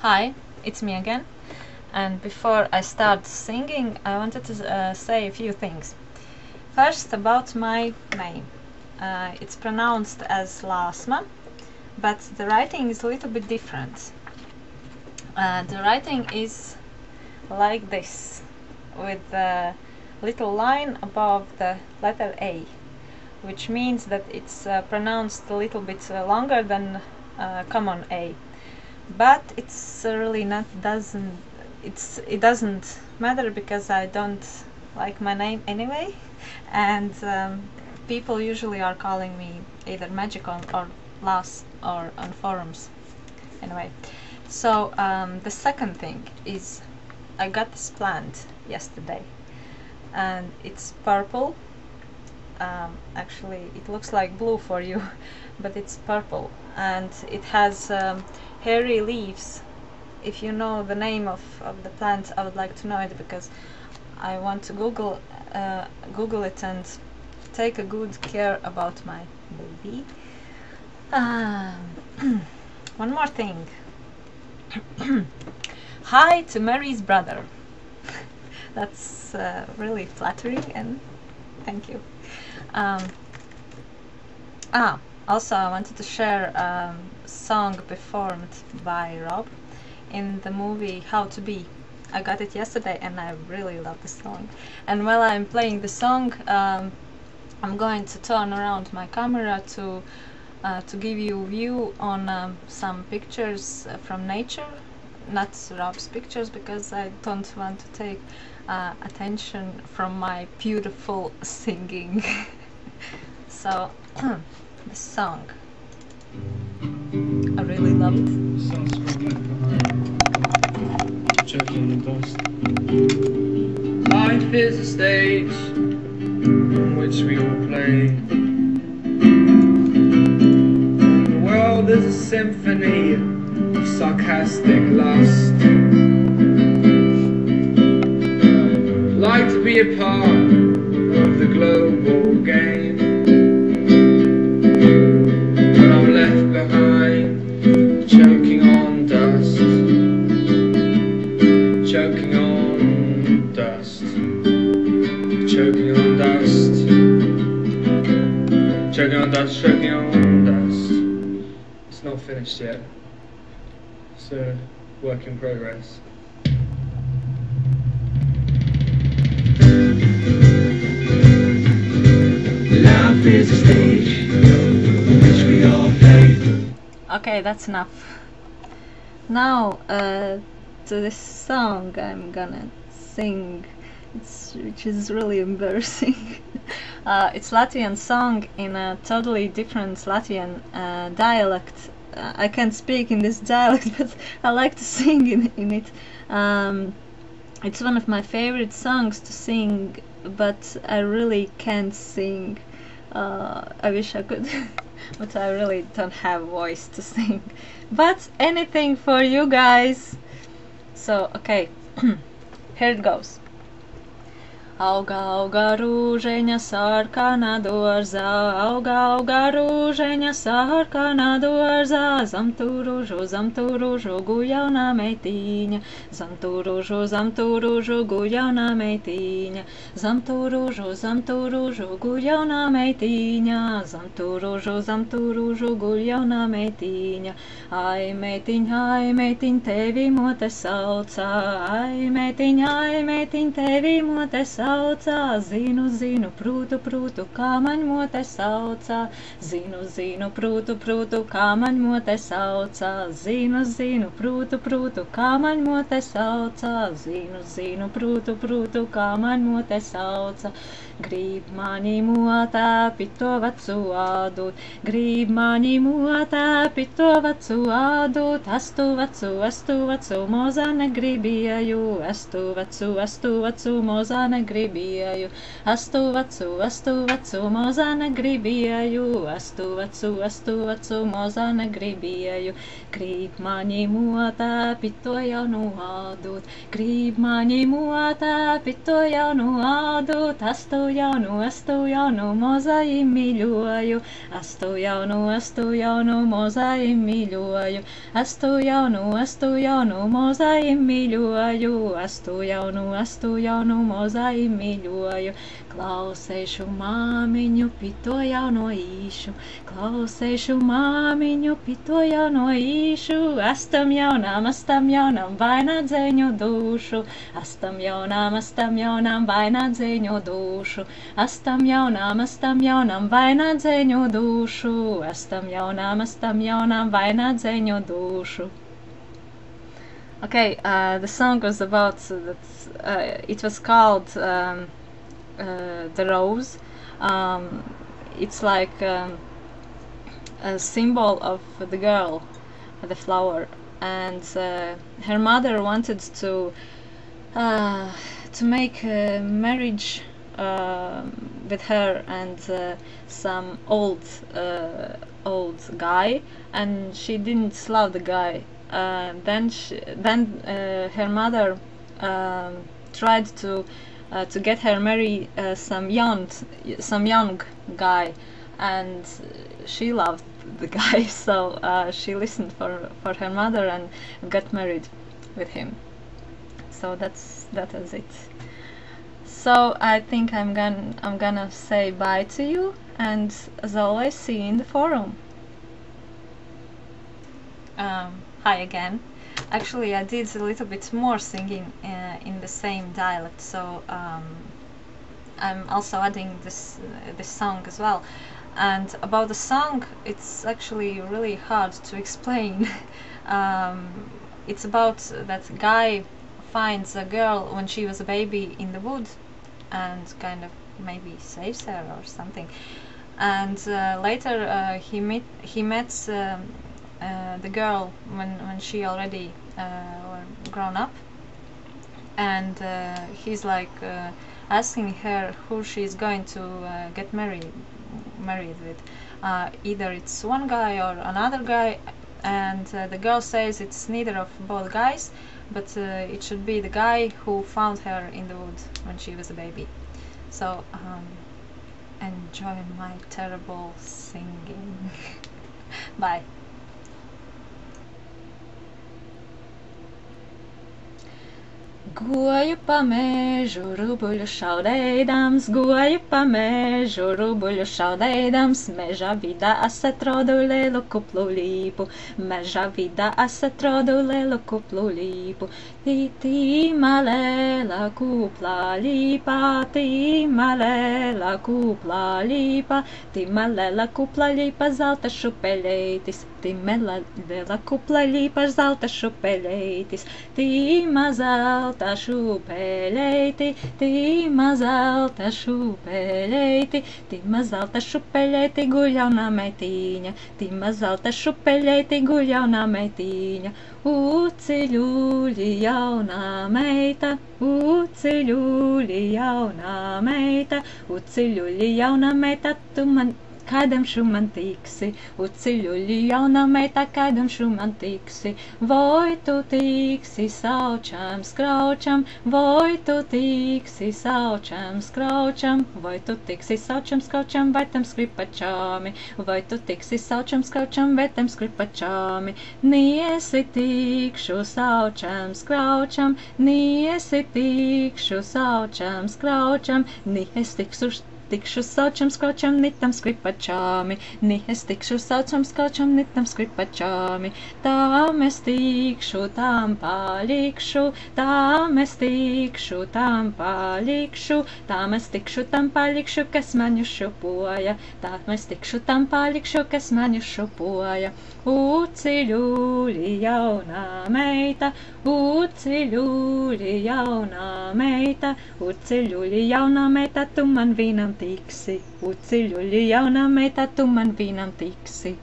Hi, it's me again, and before I start singing I wanted to say a few things. First, about my name. It's pronounced as Lasma, but the writing is a little bit different. The writing is like this, with a little line above the letter A, which means that it's pronounced a little bit longer than common A. But it's really not it doesn't matter because I don't like my name anyway, and people usually are calling me either Magical or Las or on forums. Anyway, so the second thing is I got this plant yesterday, and it's purple. Actually, it looks like blue for you, but it's purple, and it has hairy leaves. If you know the name of the plant, I would like to know it because I want to Google it and take a good care about my baby. One more thing. Hi to Mary's brother. That's really flattering, and thank you. Also I wanted to share a song performed by Rob in the movie How to Be. I got it yesterday and I really love the song. And while I'm playing the song, I'm going to turn around my camera to give you a view on some pictures from nature. Not Rob's pictures, because I don't want to take attention from my beautiful singing. So, the song. I really love it. Choking on the dust. Life is a stage on which we all play. The world is a symphony of sarcastic lust. Like to be a part of the global game, but I'm left behind, choking on dust. Choking on dust. Choking on dust. Choking on dust. Choking on dust. It's not finished yet. It's a work in progress. Life is a stage in which we all play. Okay, that's enough. Now, to this song I'm gonna sing, which is really embarrassing. It's Latvian song in a totally different Latvian dialect. I can't speak in this dialect, but I like to sing in it. It's one of my favorite songs to sing, but I really can't sing. I wish I could, but I really don't have voice to sing. But anything for you guys. So, okay, here it goes. Auga, auga rūžeņa sarkana dārzā, auga, auga rūžeņa sarkana dārzā, zem tu rūžu guļ jaunā meitiņa, zem tu rūžu guļ jaunā meitiņa, zem tu rūžu guļ jaunā meitiņa, zem tu rūžu guļ jaunā meitiņa. Ai, meitiņ, tevi mote saucā, ai, meitiņ, tevi mote saucā. Zinu, prūtu, kā man mote saucā. Zinu, prūtu, kā man mote saucā. Zinu, prūtu, kā man mote saucā. Zinu, prūtu, kā man mote saucā. Grib mani motā pito vecu ādūt, grib mani motā pito vecu ādūt. Es tu vecu, mozā negribēju, es tu vecu, mozā negribēju. Es tu vecu, mozā negribēju, es tu vecu, mozā negribēju. Grib mani motā pito jaunu ādūt, grib mani motā pito jaunu ādūt. Es tu jaunu, mozai mīļoju, astu jaunu, mozai mīļoju, astu jaunu, mozai mīļoju, astu jaunu, mozai mīļoju. Klausēšu māmiņu, pito jauno īšu, klausēšu māmiņu, pito jauno īšu, astam jaunam, vainadzeņu dušu, astam jaunam, vainadzeņu dušu, astam jaunam, vainadzeņu dušu, astam jaunam, vainadzeņu dušu. Okay, the song was about it was called The Rose. It's like a symbol of the girl, the flower, and her mother wanted to make a marriage with her and some old guy, and she didn't love the guy. Then her mother tried to get her marry some young guy, and she loved the guy, so she listened for her mother and got married with him. So that is it. So I think I'm gonna say bye to you, and as always, see you in the forum. Hi again. Actually, I did a little bit more singing in the same dialect, so I'm also adding this song as well. And about the song, it's actually really hard to explain. It's about that guy finds a girl when she was a baby in the wood, and kind of maybe saves her or something. And later he met the girl when she already grown up, and he's like asking her who she's going to get married with. Either it's one guy or another guy, and the girl says it's neither of both guys, but it should be the guy who found her in the wood when she was a baby. So enjoy my terrible singing. Bye. Goju pa mežu, rubuļu šaudēdams, goju pa mežu, rubuļu šaudēdams, meža vidā es atrodu lielu kuplu līpu, meža vidā es atrodu lielu kuplu līpu. Tīma liela kuplā līpā, tīma liela kuplā līpā, tīma liela kuplā līpā, zelta šupeļeitis, tīma liela kuplā līpā, zelta šupeļeitis, tīma zelta šupeļeiti, tīma zelta šupeļeiti, tīma zelta šupeļeiti, guļ jaunā meitīņa, tīma zelta šupeļeiti, guļ jaunā meitīņa. Uciļuļi jaunā meita, uciļuļi jaunā meita, uciļuļi jaunā meita, tu man kādam šuman tiksi, uciļuļi jaunā meita, kādam šuman tiksi. Voi tu tiksi saučam skraučam, voi tu tiksi saučam skraučam, vai tu tiksi saučam skraučam, vai tam skripačāmi, vai tu tiksi saučam skraučam, vai tam skripačāmi. Niesi tikšu saučam skraučam, niesi tikšu saučam skraučam, nies tikšu saučam skraučam, nitam skripačāmi, nies tikšu saučam skraučam, nitam skripačāmi. Tām es tikšu, tām palikšu, tām es tikšu, tām palikšu, tām es tikšu, tām palikšu, kas mani šupoja, tām es tikšu, tām palikšu, kas mani šupoja. Uciļuļi jaunā meita, uciļuļi jaunā meita, uciļuļi jaunā meita, tu man vīnam tiksi, uciļuļi jaunā meita, tu man vīnam tiksi.